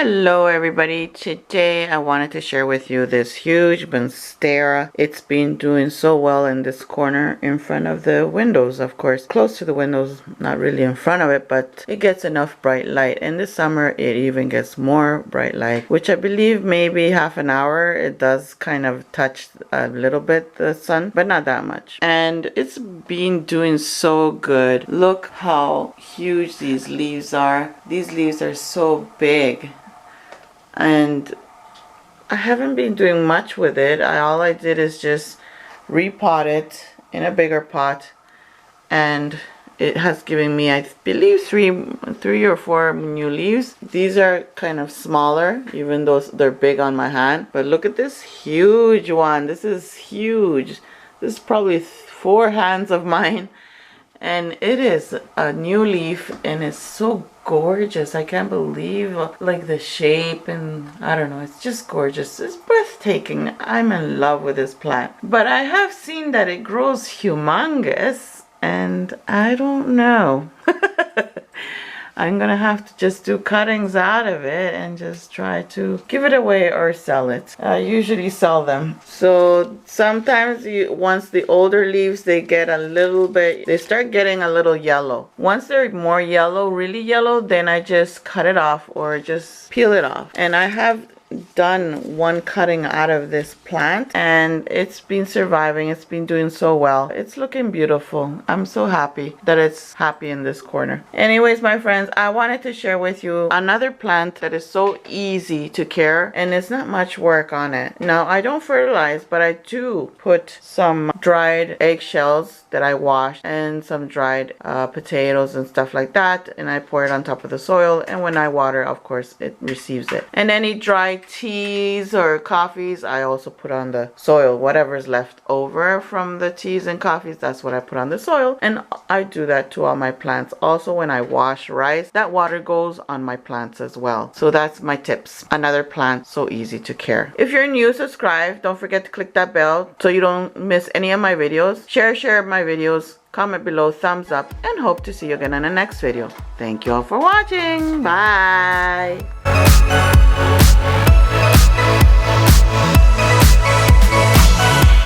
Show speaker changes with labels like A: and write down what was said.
A: Hello everybody, today I wanted to share with you this huge Monstera. It's been doing so well in this corner in front of the windows, of course. Close to the windows, not really in front of it, but it gets enough bright light. In the summer it even gets more bright light, which I believe maybe half an hour. It does kind of touch a little bit the sun, but not that much. And it's been doing so good. Look how huge these leaves are. These leaves are so big. And I haven't been doing much with it. All I did is just repot it in a bigger pot, and it has given me, I believe, three or four new leaves. These are kind of smaller, even though they're big on my hand. But look at this huge one. This is huge. This is probably 4 hands of mine. And it is a new leaf, and it's so gorgeous. I can't believe like the shape, and I don't know, it's just gorgeous. It's breathtaking. I'm in love with this plant. But I have seen that it grows humongous, and I don't know. I'm gonna have to just do cuttings out of it and just try to give it away or sell it. I usually sell them. So sometimes once the older leaves, they get a little bit, they start getting a little yellow. Once they're more yellow, really yellow, then I just cut it off or just peel it off. And I have done one cutting out of this plant, and it's been surviving. It's been doing so well. It's looking beautiful. I'm so happy that it's happy in this corner. Anyways, my friends, I wanted to share with you another plant that is so easy to care, and it's not much work on it. Now, I don't fertilize, but I do put some dried eggshells that I washed and some dried potatoes and stuff like that, and I pour it on top of the soil, and when I water, of course, it receives it. And any dry teas or coffees, I also put on the soil. Whatever's left over from the teas and coffees, that's what I put on the soil. And I do that to all my plants. Also, when I wash rice, that water goes on my plants as well. So that's my tips. Another plant so easy to care. If you're new, subscribe. Don't forget to click that bell so you don't miss any of my videos. Share my videos. Comment below, thumbs up, and hope to see you again in the next video. Thank you all for watching. Bye.